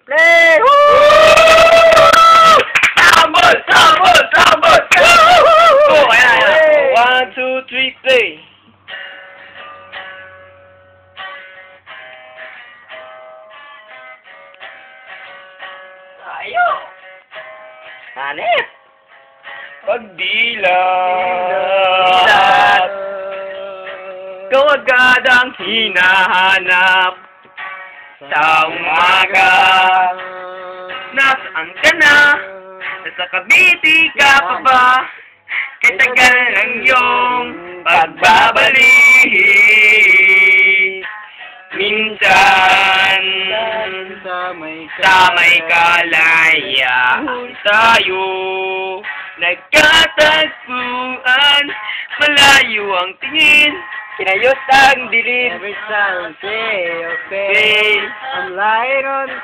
Play! Sambol! Sambol! Sambol! Oh, ayan. 1, 2, 3, play! Ayo! Hanip! Pagdilat, ikaw agad ang hinahanap sa umaga. Nasaan ka na? Nasa Cavite ka pa ba? Kay tagal ng iyong pagbabalik. Minsan sa may kalayaan tayo nagkatagpuan, malayo ang tingin, kinayot ang dilim. Every time I say, okay, I'm lying on the